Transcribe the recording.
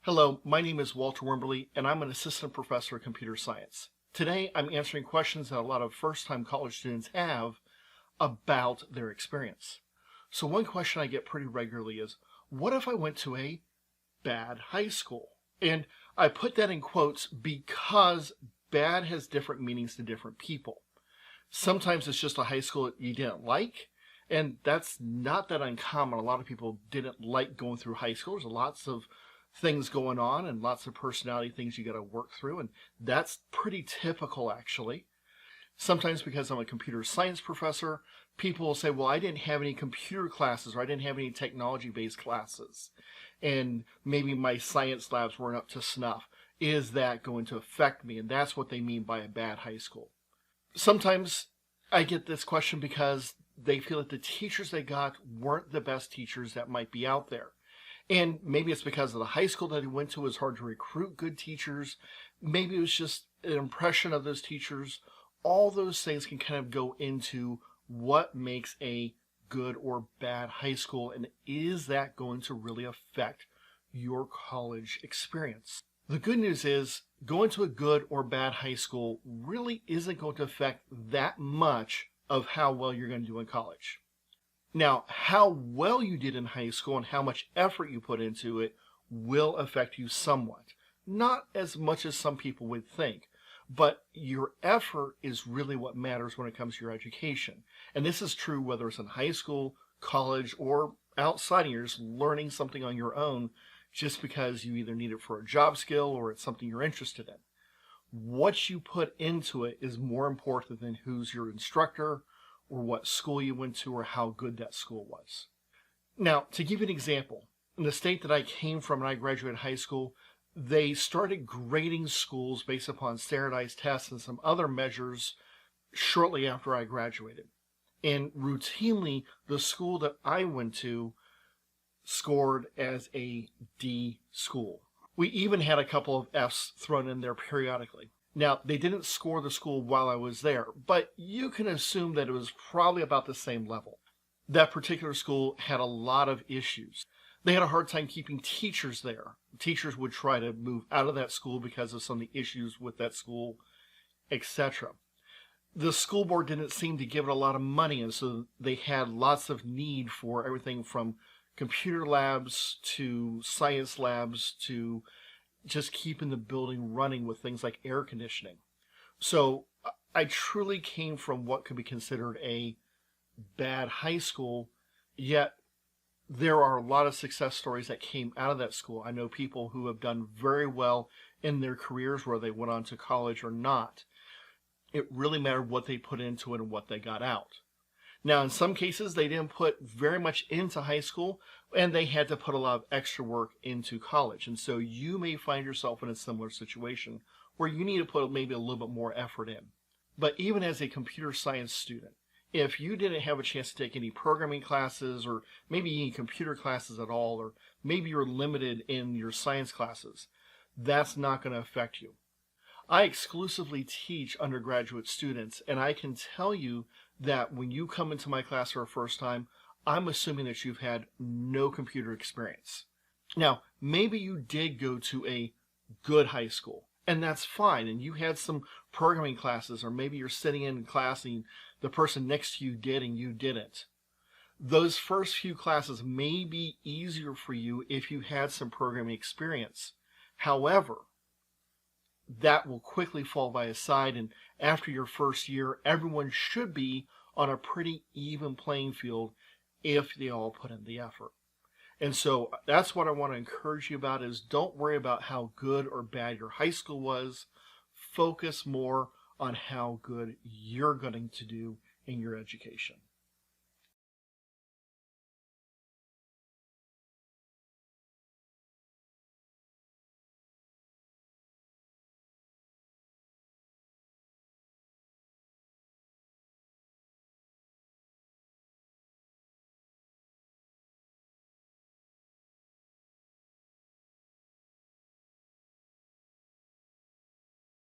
Hello, my name is Walter Wimberly, and I'm an assistant professor of computer science. Today, I'm answering questions that a lot of first-time college students have about their experience. So one question I get pretty regularly is, what if I went to a bad high school? And I put that in quotes because bad has different meanings to different people. Sometimes it's just a high school that you didn't like, and that's not that uncommon. A lot of people didn't like going through high school. There's lots of things going on and lots of personality things you got to work through, and that's pretty typical actually. Sometimes because I'm a computer science professor, people will say, well, I didn't have any computer classes or I didn't have any technology-based classes, and maybe my science labs weren't up to snuff. Is that going to affect me? And that's what they mean by a bad high school. Sometimes I get this question because they feel that the teachers they got weren't the best teachers that might be out there. And maybe it's because of the high school that he went to. It was hard to recruit good teachers. Maybe it was just an impression of those teachers. All those things can kind of go into what makes a good or bad high school, and is that going to really affect your college experience? The good news is going to a good or bad high school really isn't going to affect that much of how well you're going to do in college. Now, how well you did in high school and how much effort you put into it will affect you somewhat. Not as much as some people would think, but your effort is really what matters when it comes to your education. And this is true whether it's in high school, college, or outside of you're just learning something on your own just because you either need it for a job skill or it's something you're interested in. What you put into it is more important than who's your instructor or what school you went to or how good that school was. Now, to give you an example, in the state that I came from when I graduated high school, they started grading schools based upon standardized tests and some other measures shortly after I graduated. And routinely, the school that I went to scored as a D school. We even had a couple of Fs thrown in there periodically. Now, they didn't score the school while I was there, but you can assume that it was probably about the same level. That particular school had a lot of issues. They had a hard time keeping teachers there. Teachers would try to move out of that school because of some of the issues with that school, etc. The school board didn't seem to give it a lot of money, and so they had lots of need for everything from computer labs to science labs to just keeping the building running with things like air conditioning. So I truly came from what could be considered a bad high school, yet there are a lot of success stories that came out of that school. I know people who have done very well in their careers, whether they went on to college or not. It really mattered what they put into it and what they got out. Now, in some cases, they didn't put very much into high school, and they had to put a lot of extra work into college. And so you may find yourself in a similar situation where you need to put maybe a little bit more effort in. But even as a computer science student, if you didn't have a chance to take any programming classes or maybe any computer classes at all, or maybe you're limited in your science classes, that's not going to affect you. I exclusively teach undergraduate students, and I can tell you that when you come into my class for the first time, I'm assuming that you've had no computer experience. Now, maybe you did go to a good high school, and that's fine, and you had some programming classes, or maybe you're sitting in class and the person next to you did and you didn't. Those first few classes may be easier for you if you had some programming experience. However, that will quickly fall by the side, and after your first year, everyone should be on a pretty even playing field if they all put in the effort. And so that's what I want to encourage you about is don't worry about how good or bad your high school was. Focus more on how good you're going to do in your education.